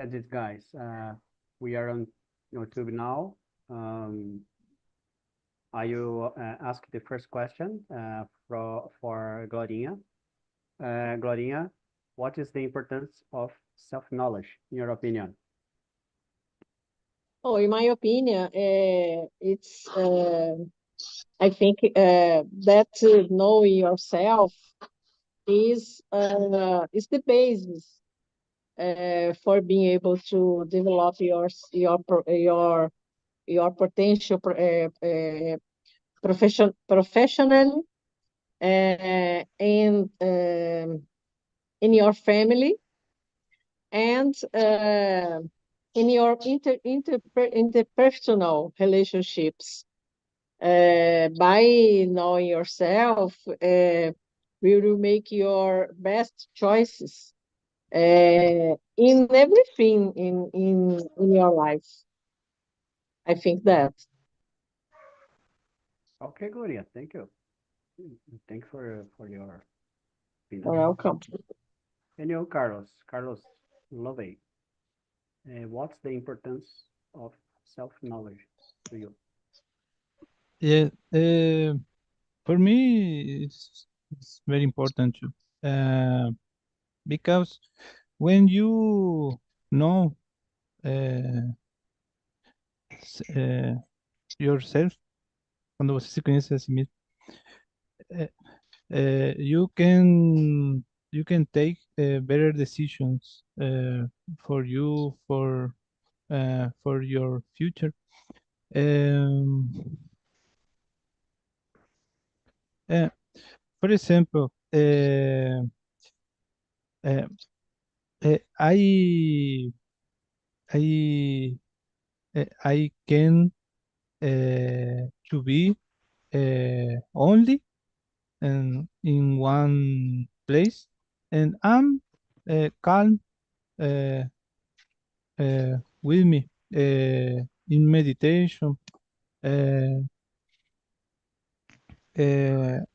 That's it, guys. We are on YouTube now. I will ask the first question for Glorinha. Glorinha, what is the importance of self-knowledge, in your opinion? Oh, in my opinion, it's I think that knowing yourself is the basis for being able to develop your potential professionally and in your family and in your interpersonal relationships. By knowing yourself, you will make your best choices in everything in your life. I think that. Okay, Gloria, thank you. Thank you for your You're opinion. welcome. And you, Carlos Lovey, what's the importance of self-knowledge to you? Yeah, for me, it's very important too, because when you know uh, yourself, cuando você se conhece a si mismo, uh, you can take better decisions for you for your future. Um, uh, for example, uh, I I can to be only in one place, and I'm calm uh, with me in meditation. Uh,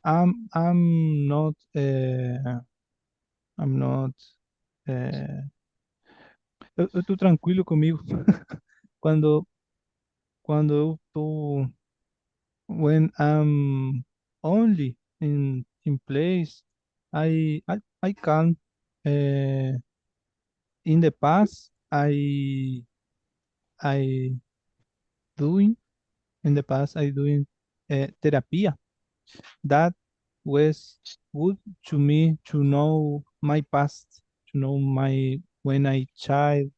I'm not I'm not uh, eu tô tranquilo comigo quando eu tô when I'm only in place. I can in the past I doing in the past I doing therapy. That was good to me to know my past, to know my when I child,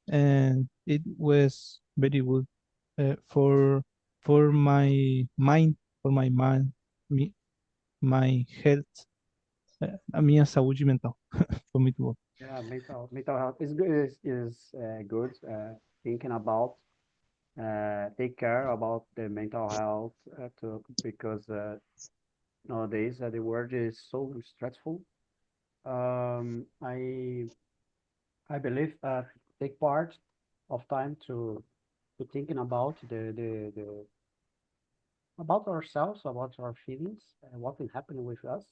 and it was very good for my mind, for my mind, me, my health, a minha saúde mental. Foi muito bom. Yeah, mental health is good. Is good. Thinking about take care about the mental health because nowadays the world is so stressful. I believe take part of time to thinking about the about ourselves, about our feelings, what is happening with us.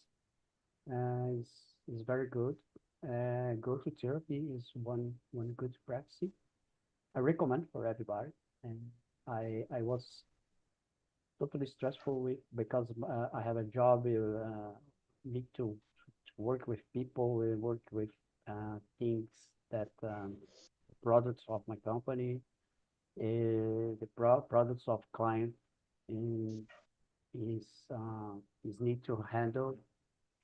Is very good. Go to therapy is one good practice. I recommend for everybody. And I was totally stressful with because I have a job. Need to work with people. We work with things that products of my company, the products of client in, is need to handle.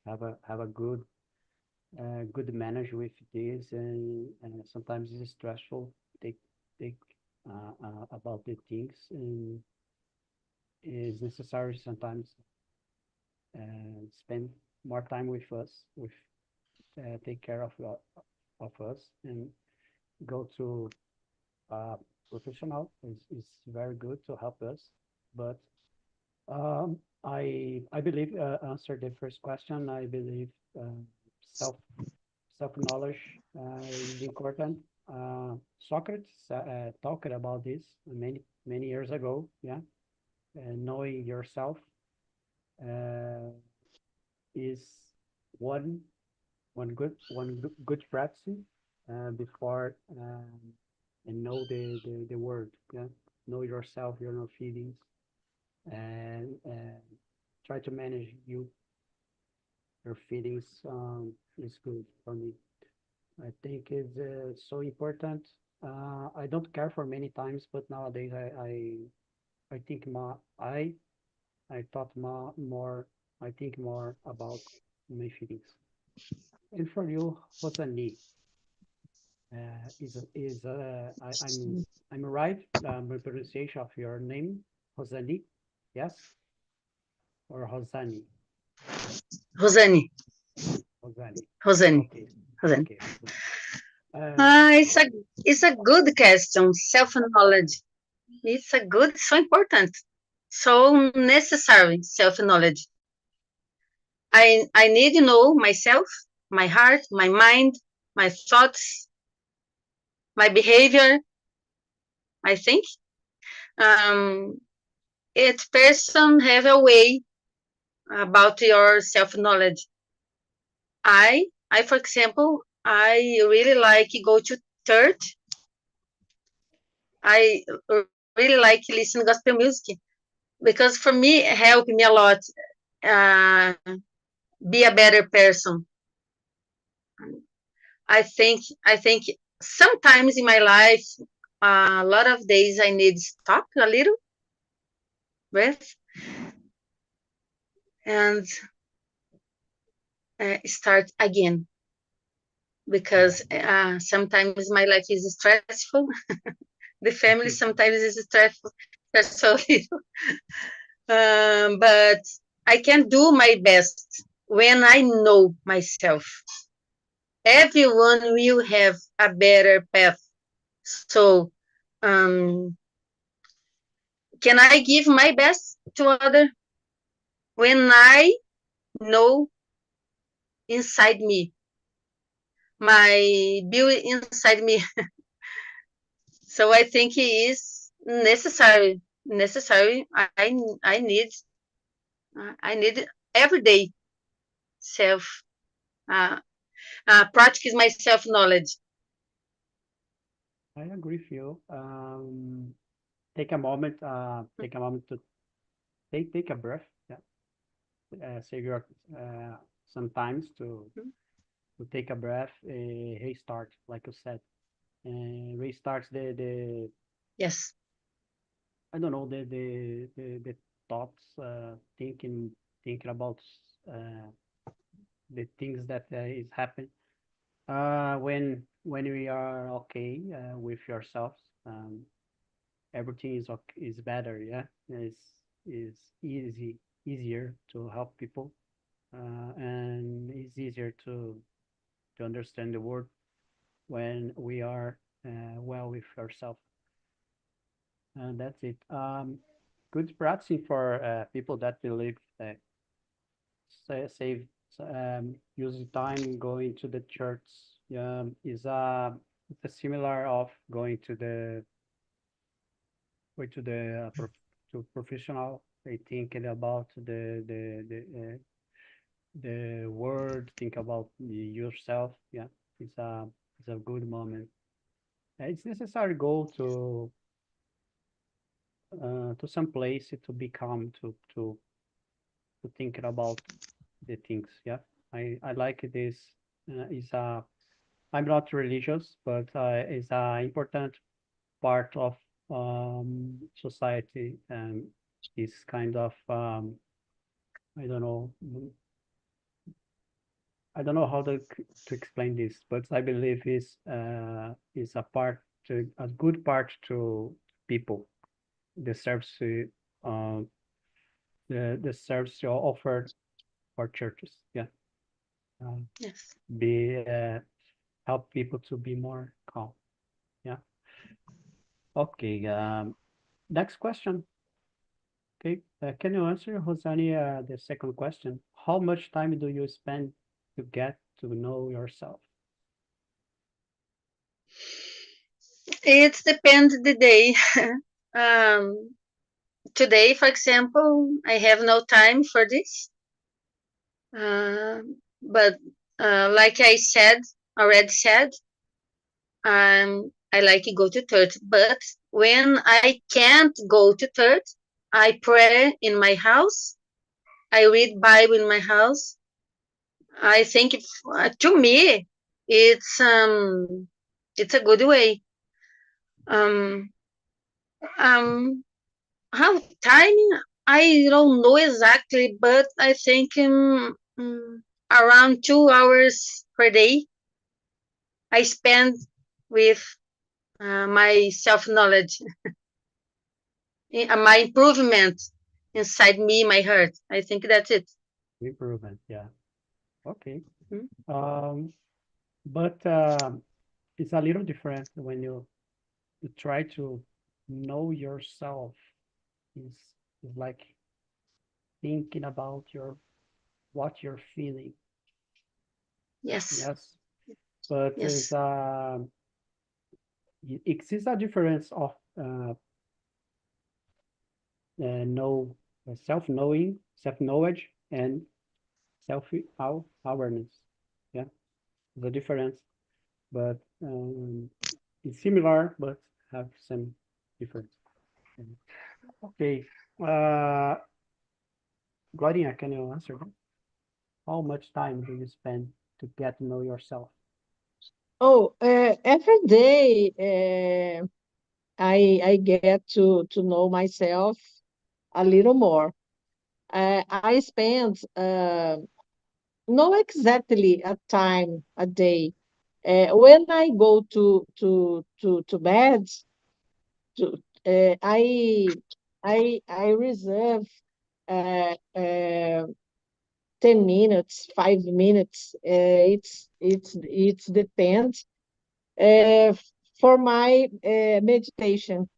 Have a good manage with this, and sometimes it's stressful. Take about the things, and it's necessary sometimes spend more time with us, with take care of us, and go to professional is very good to help us. But I believe answer the first question. I believe self self knowledge is important. Socrates talked about this many years ago. Yeah, knowing yourself uh, is one good practice. before and know the word. Yeah, know yourself, your feelings, and try to manage your feelings. Is good for me. I think it's so important. I don't care for many times, but nowadays I think I thought more. I think more about my feelings. And for you, Rosani, I'm right? The pronunciation of your name, Rosani, yes, or Rosani, Rosane, Rosani. Rosane, Okay, Rosane. okay, Rosani. Uh, It's a good question. Self-knowledge. It's a good, so important, so necessary. Self-knowledge. I need to know myself, my heart, my mind, my thoughts, my behavior. I think each person have a way about your self-knowledge. For example, I really like go to church. I really like listen gospel music because for me it helped me a lot uh, be a better person. I think sometimes in my life, a lot of days I need to stop a little breath and start again yeah, because sometimes my life is stressful. The family sometimes is stressful little. But I can do my best when I know myself. Everyone will have a better path. So, um, can I give my best to other when I know inside me, my beauty inside me? So I think it is necessary. Necessary. I need I need every day self uh, practice my self knowledge. I agree with you. Take a moment. Take a moment to take a breath. Yeah, save your sometimes to take a breath, restart, like you said, restarts the Yes. I don't know the thoughts, thinking about uh, the things that is happening. When we are okay with yourselves, everything is better. Yeah, is easier to help people, and it's easier to understand the world when we are well with ourselves. And that's it. Good practicing for people that believe that save using time going to the church is it's a similar of going to the to professional. They thinking about the word, think about yourself. Yeah, it's a good moment. It's necessary go to some place to be calm to thinking about the things. Yeah, I like this. Is I'm not religious, but it's a important part of society and is kind of I don't know I don't know how to explain this, but I believe is a part to a good part to people. The service uh, the service offered for churches. Yeah, um, Yes. be help people to be more calm. Yeah. Okay. Next question. Okay. Can you answer, Rosani, the second question? How much time do you spend to get to know yourself? It depends the day. um, Today, for example, I have no time for this. But like I already said, I like to go to church, but when I can't go to church, I pray in my house. I read Bible in my house. I think to me, it's a good way. Um, um, how time? I don't know exactly, but I think around 2 hours per day I spend with my self knowledge, my improvement inside me, my heart. I think that's it. Improvement, yeah. Okay. Mhm. But it's a little different when you try to know yourself. Is like thinking about what you're feeling. Yes, Yes, but yes, it exists a difference of know self-knowledge, and self-awareness. Yeah, the difference, but it's similar, but have some difference. Okay, Gloria, can you answer that? How much time do you spend to get to know yourself? Oh, every day I get to know myself a little more. I spend not exactly a time a day. When I go to bed, to, I reserve uh, uh, 10 minutes, 5 minutes. It's depends uh, for my meditation.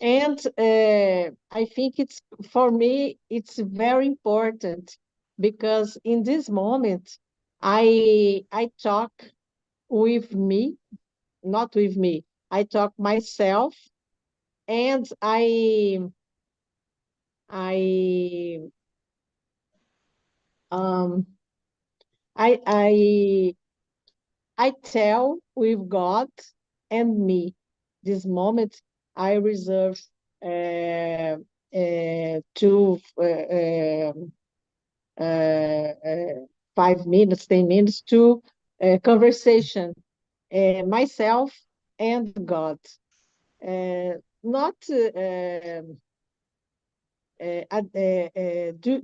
And I think it's for me, it's very important because in this moment, I talk with me, not with me. I talk myself, and I um I I tell with God and me. This moment I reserve to uh, uh, 5 minutes, 10 minutes to conversation, myself and God. Not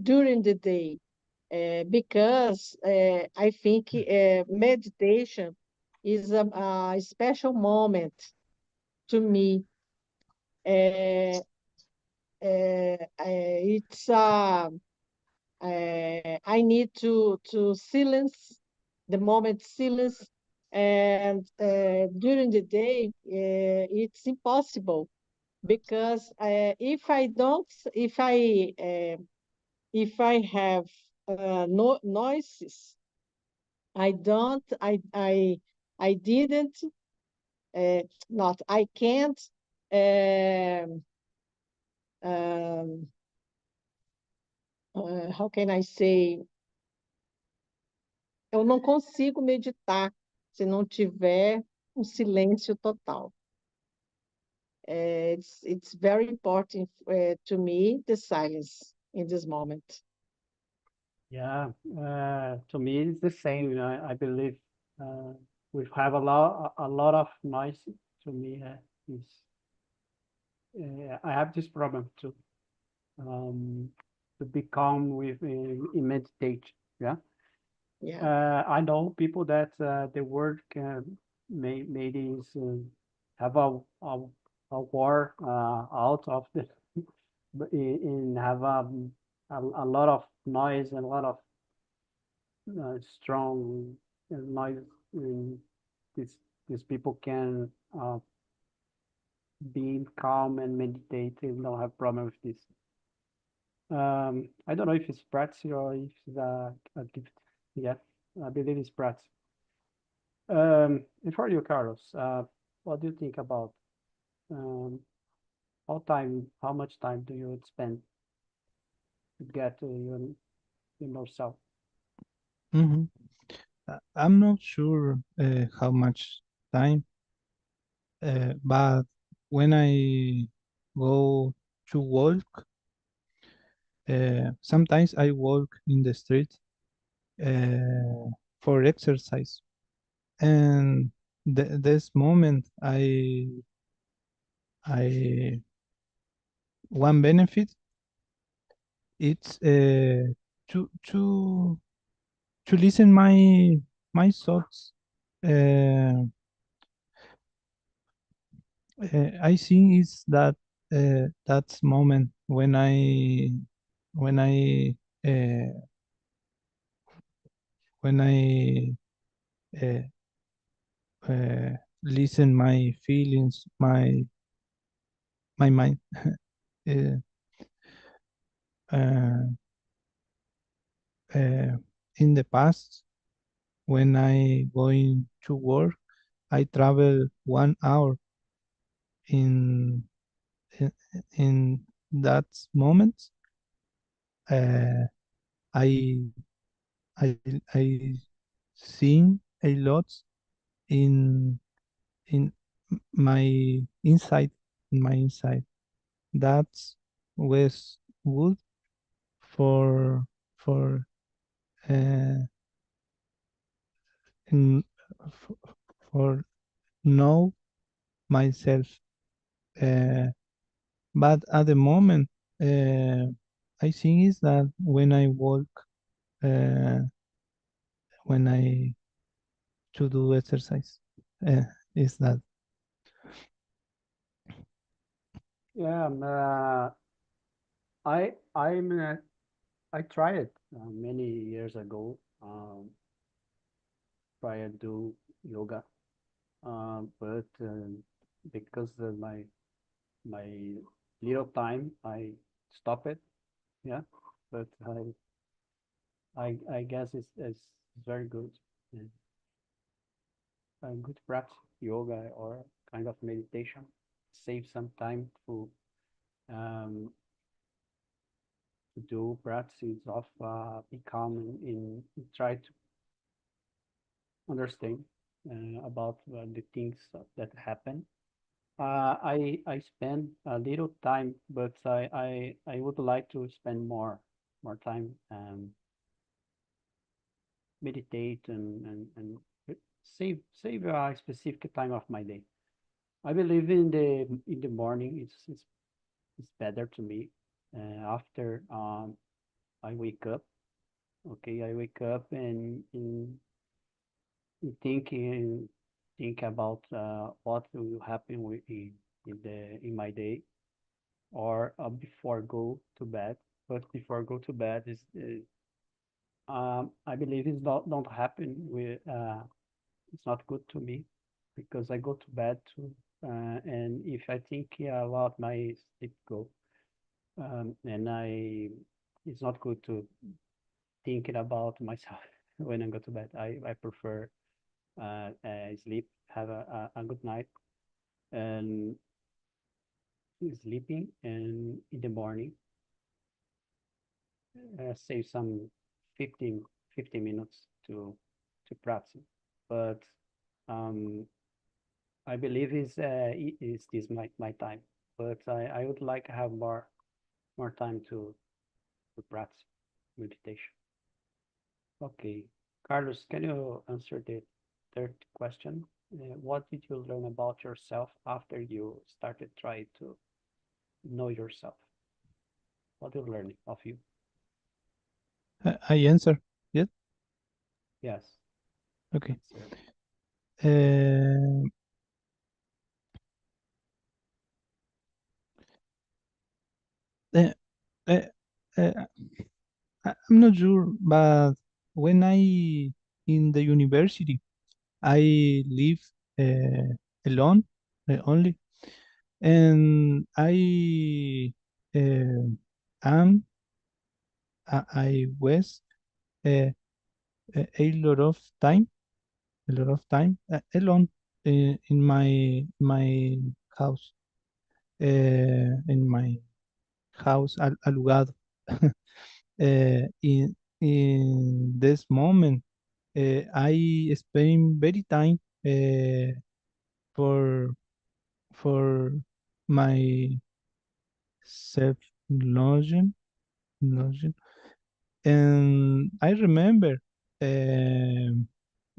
during the day, because I think meditation is a special moment to me. Uh, it's I need to silence the moment, silence, and during the day it's impossible because if I have no noises, I didn't not I can't um, um, how can I say, eu não consigo meditar se não tiver um silêncio total. It's very important to me, the silence in this moment. Yeah, to me it's the same. I believe uh, we have a lot of noise. To me, I have this problem um, to be calm with in meditation. Yeah, Yeah, I know people that the word made is have a war out of the in have a lot of noise and a lot of strong noise. And these these people can be calm and meditate and don't have problem with this. I don't know if it's practice or if it's a gift. Yeah, I believe it's practice. And for you, Carlos, what do you think about um, how much time do you spend to get yourself? Mhm. I'm not sure how much time, but when I go to walk, sometimes I walk in the street for exercise, and this moment I one benefit it's to listen my thoughts. Uh, I think is that that moment when I uh, when I uh, listen my feelings, my mind. uh, uh, in the past, when I going to work, I travel 1 hour in in, in that moment. Uh, I I sing a lot in in my inside in my inside. That was good for for uh, in, for know myself. Uh, but at the moment, uh, I think is that when I walk, uh, when I to do exercise, uh, is that Yeah, I tried many years ago. Try to do yoga, but because of my little time, I stop it. Yeah, but I guess it's very good. And good practice yoga or kind of meditation. Save some time um, to do practices of be calm and try to understand about the things that happen. I spend a little time, but I would like to spend more time meditate and save a specific time of my day. I believe in the morning. It's better to me. After I wake up, okay, I wake up and think about what will happen in my day or before go to bed. But before go to bed is I believe it's not don't happen with it's not good to me because I go to bed too, and if I think about my sleep go, and it's not good to thinking about myself when I go to bed. I prefer sleep, have a good night, and sleeping, and in the morning save some 15 15 minutes to practice. But um, I believe is this my time, but I would like to have more time to practice meditation. Okay, Carlos, can you answer the third question? What did you learn about yourself after you started trying to know yourself? What did you learn of you? I answer. Yes. Yes, Okay. sir. Uh, uh, uh, uh, I'm not sure, but when I in the university, I live alone only, and uh, am I was uh, a lot of time, alone in my house, in my house alugado. In this moment, I spend very time for for my self-knowledge. And I remember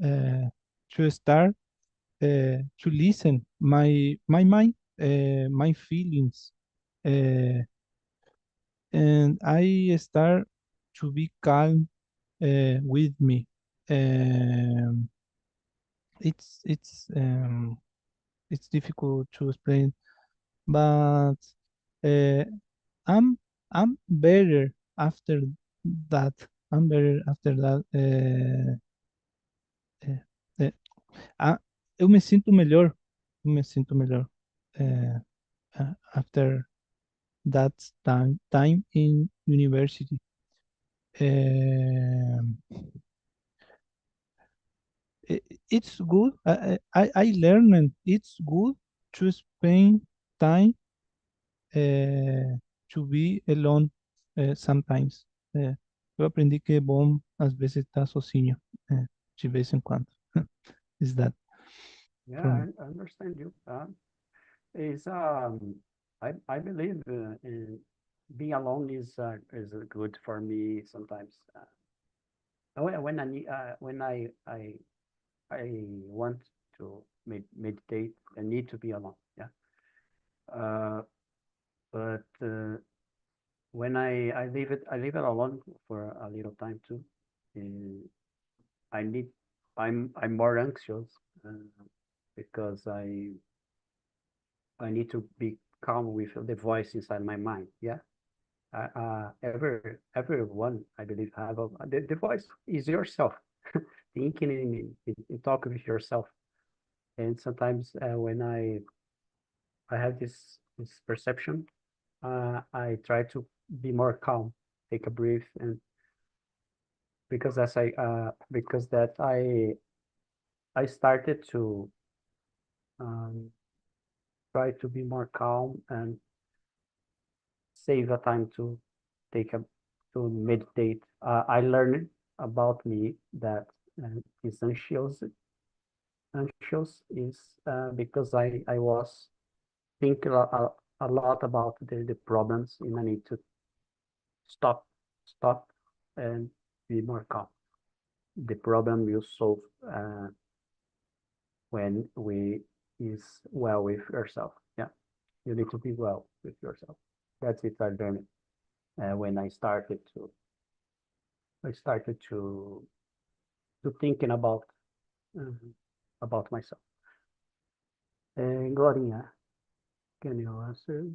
to start to listen my mind, my feelings, and I start to be calm with me. Um, it's difficult to explain, but uh, I'm I'm better after that. I'm better after that. Uh, uh, ah, eu me sinto melhor. Eu me sinto melhor after that time in university. Um, it's good. I learned it's good to spend time to be alone sometimes. Eu aprendi que é bom às vezes estar sozinho, de vez em quando. Is that Yeah, from? I understand you. Is I believe in being alone is good for me sometimes. When I need when I want to meditate, I need to be alone. Yeah. Uh, but when I leave it alone for a little time too. Uh, I need I'm more anxious because I need to be calm with the voice inside my mind. Yeah. Everyone I believe have the voice is yourself thinking in talk with yourself. And sometimes when I have this perception, I try to be more calm, take a breath, and because that I started to um, try to be more calm and save a time to take a to meditate. I learned about me that is anxious is because I was thinking a lot about the problems and I need to stop stop and be more calm. The problem you solve when we is well with yourself. Yeah, you need to be well with yourself. That's it. I learned when I started to thinking uh, about myself. Gloria, can you answer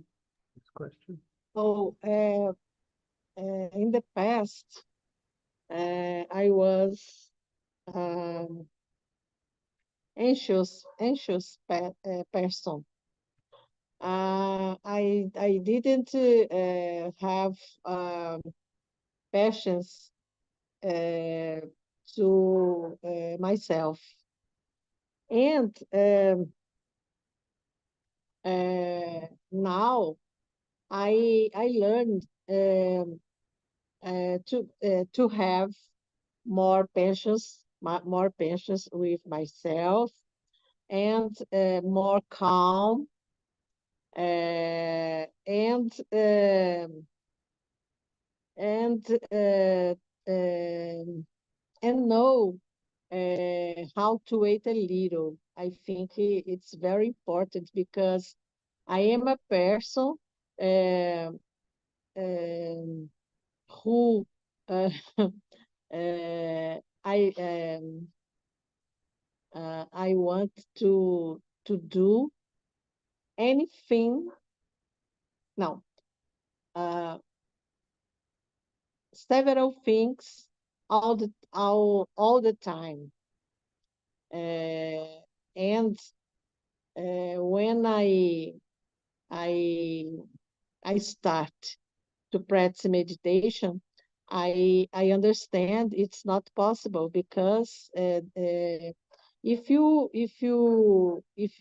this question? Oh, in the past, I was um, anxious person. I didn't have patience uh, to myself, and now I learned to have more patience with myself, and more calm, and and uh, um and know how to wait a little. I think it's very important because I am a person uh, um, who uh, I I want to do anything. No, uh, several things all the time. Uh, and when I I start to practice meditation, I understand it's not possible because if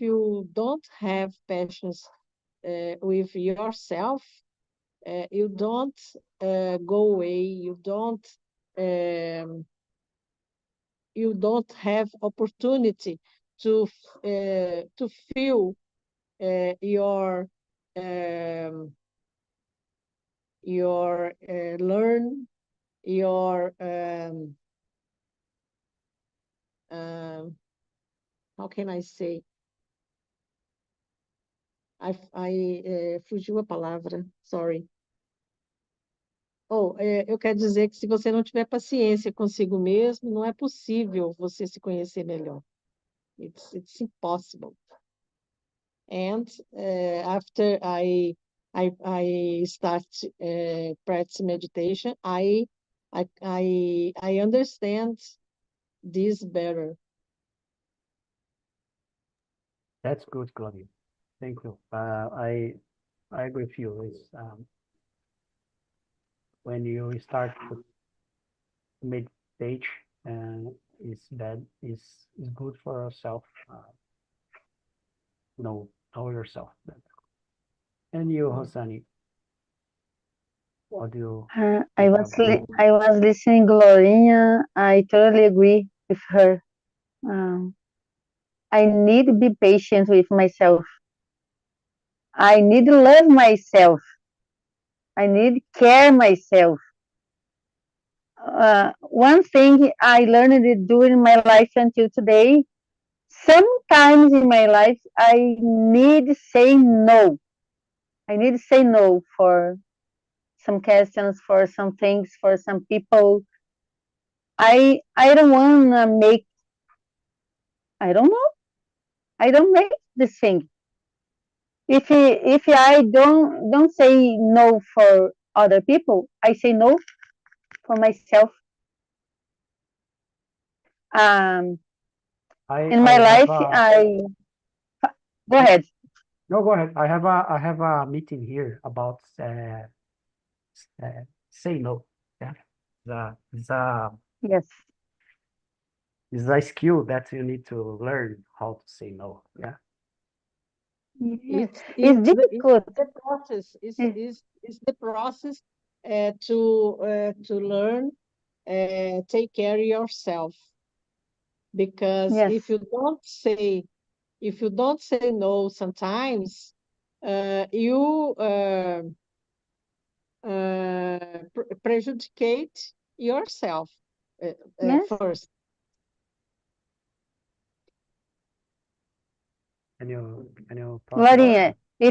you don't have patience with yourself, you don't go away. Um, you don't have opportunity to to feel your learn your how can I say? Fugiu a palavra, sorry. Eu quero dizer que se você não tiver paciência consigo mesmo, não é possível você se conhecer melhor. It's impossible. And after I start practice meditation, I understand this better. That's good, Claudia. Thank you. I agree with you. It's, when you start to meditate, is good for yourself. Know yourself better. And you, Hosani, what do you I think was listening, Glorinha. I totally agree with her. I need to be patient with myself. I need to love myself. I need to care myself. One thing I learned during my life until today, sometimes in my life, I need to say no. I need to say no for some questions, for some things, for some people. I don't want to make, I don't know. I don't make this thing. If I don't say no for other people, I say no for myself. In my life, go ahead. No, go ahead. I have a meeting here about say no. Yeah, Yes. It's a skill that you need to learn how to say no. Yeah. It's difficult. The process is the process to learn take care of yourself, because Yes. if you don't say no sometimes, you prejudicate yourself Yes. first. Can you talk Gloria, about it?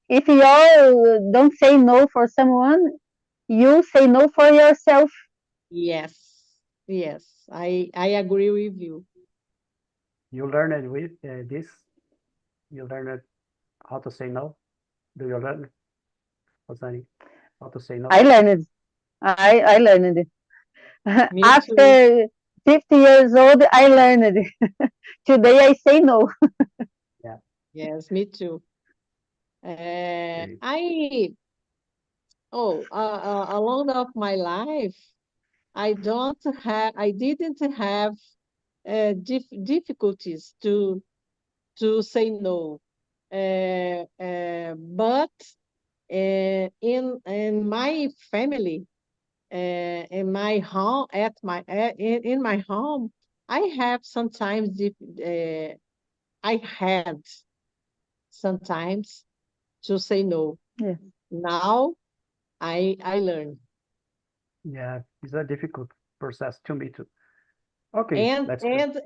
if you all don't say no for someone, you say no for yourself. Yes, I agree with you. You learned with this. You learned how to say no. Do you learn, Hosani, how to say no? I learned it. I learned it. Me After 50 years old, I learned it. Today I say no. Yeah. Yes, me too. Okay. Along of my life, I didn't have difficulties to say no. But in my family, in my home, in my home, I have sometimes I had sometimes to say no. Yeah. Now I learn. Yeah, it's a difficult process to me too. Okay, And that's good.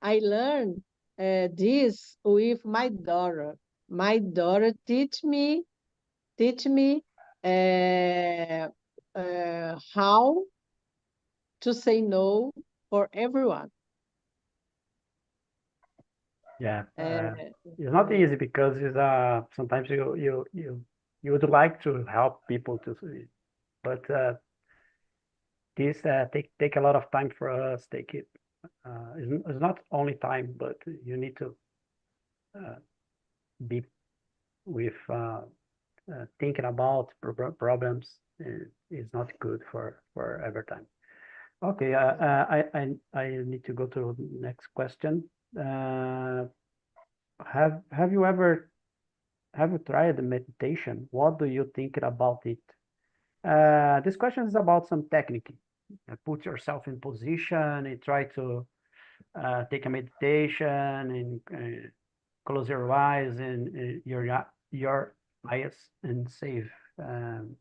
I learned this with my daughter. My daughter teach me how to say no for everyone. Yeah, it's not easy because it's sometimes you would like to help people to, but this take a lot of time for us. It's not only time, but you need to be with thinking about problems. Is not good for every time. Okay, I need to go to the next question. Have you tried the meditation? What do you think about it? This question is about some technique. Put yourself in position and try to take a meditation and close your eyes and your eyes and save and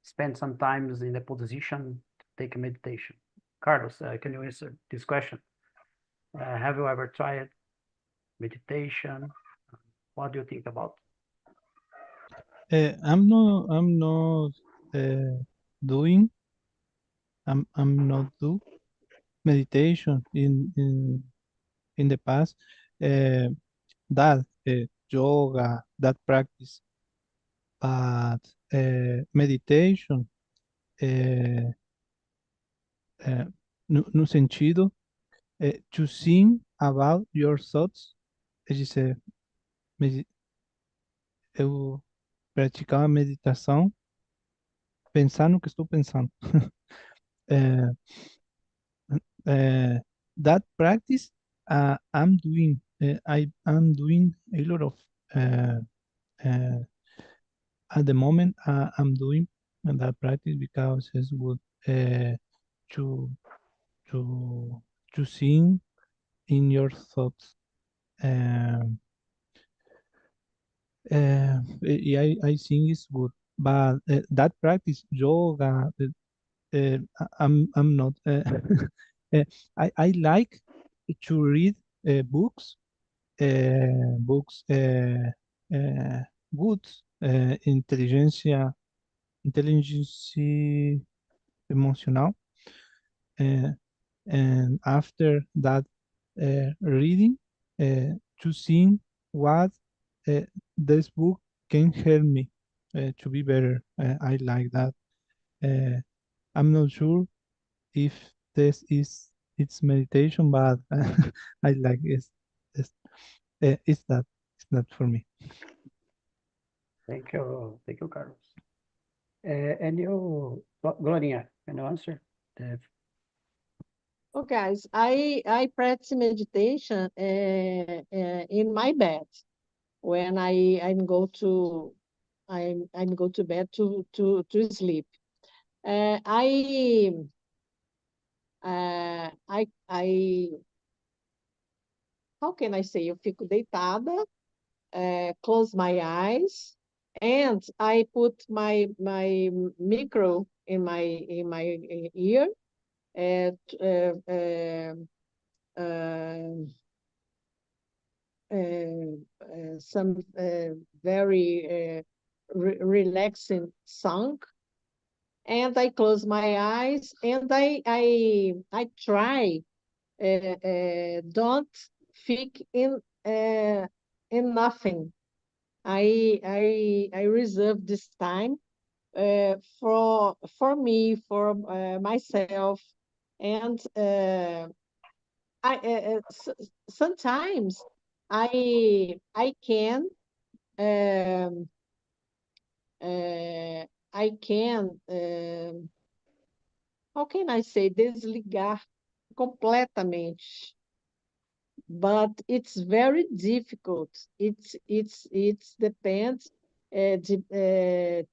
spend some times in the position to take a meditation. Carlos, can you answer this question? Have you ever tried meditation? What do you think about? I'm not doing. I'm not do meditation in the past. That yoga, that practice, but meditation no sentido to think about your thoughts. Eu praticava meditação pensar no que estou pensando. uh, that practice I'm doing. I'm doing a lot of at the moment. I'm doing that practice because it's good to to to sing in your thoughts. I think it's good, but that practice yoga. I'm not. I like to read books. Books. Good. Inteligencia emocional. And after that reading, to see what this book can help me to be better. I like that. I'm not sure if this is it's meditation, but I like it's that for me. Thank you, Carlos. And you, Gloria, can you answer? Oh, guys, I practice meditation in my bed when I'm go to bed to sleep. I how can I say? Eu fico deitada, close my eyes, and I put my micro in my ear. Some very relaxing song, and I close my eyes and I try don't think in nothing. I reserve this time for me, for myself, and sometimes I can um, I can how can I say desligar completamente, but it's very difficult. It's depends if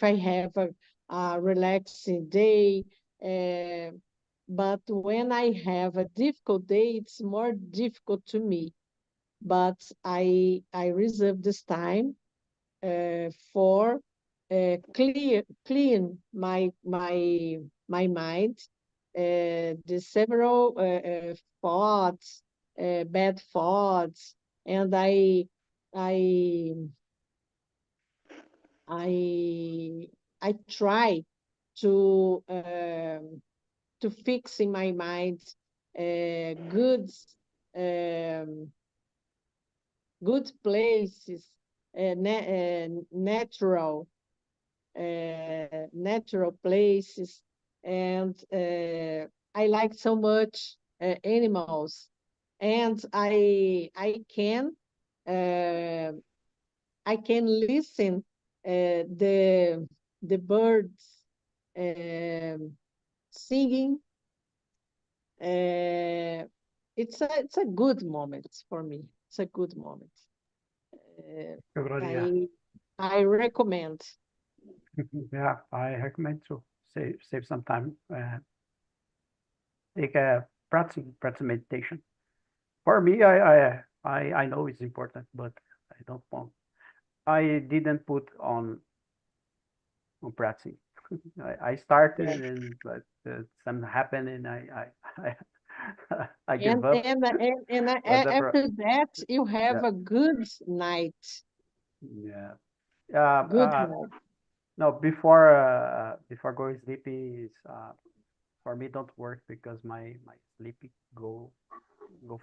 I have a relaxing day. But when I have a difficult day, it's more difficult to me. But I reserve this time for clean my mind, the several thoughts, bad thoughts, and I I try to fix in my mind good um, good places, natural places, and I like so much animals, and uh, I can listen the birds singing. It's a good moment for me. It's a good moment. Gloria. I recommend. Yeah, I recommend to save some time. Take practicing meditation. For me, I know it's important, but I don't want. I didn't put on practicing. I started and but something happened and I give up. After that, you have Yeah. a good night. Yeah. Good night. No, before going sleepy is for me don't work because my sleepy go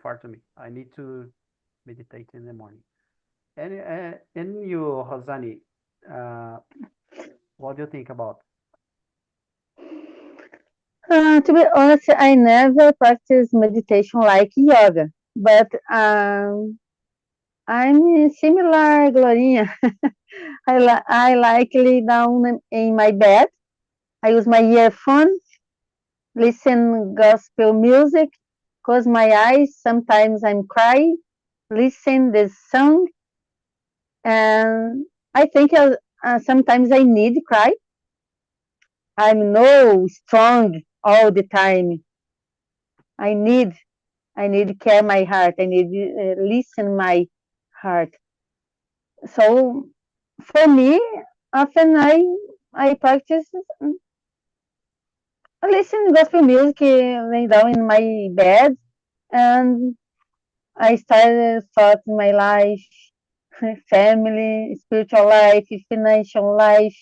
far to me. I need to meditate in the morning. And you, Rosani, what do you think about? To be honest, I never practice meditation like yoga, but I'm similar, Glorinha. I like lay down in my bed. I use my earphones, listen gospel music, close my eyes. Sometimes I'm crying, listen this song, and I think sometimes I need to cry. I'm no strong all the time. I need to care my heart. I need to listen my heart. So for me, often I practice listen gospel music laying down in my bed, and I started thought in my life, family, spiritual life, financial life,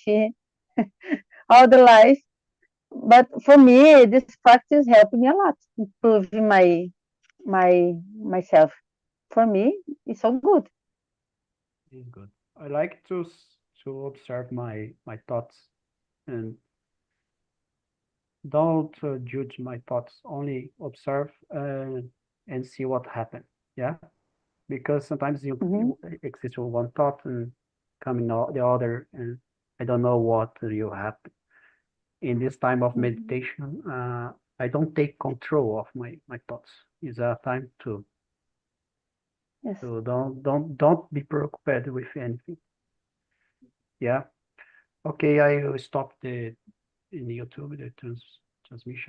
all the life. But for me, this practice helped me a lot, improving myself. For me, it's so good. It's good. I like to observe my thoughts and don't judge my thoughts. Only observe and see what happened. Yeah, because sometimes you exist with one thought and coming out the other, and I don't know what you have. In this time of meditation, I don't take control of my thoughts. It's a time to Yes. so don't be preoccupied with anything. Yeah. Okay, I will stop the in YouTube the transmission.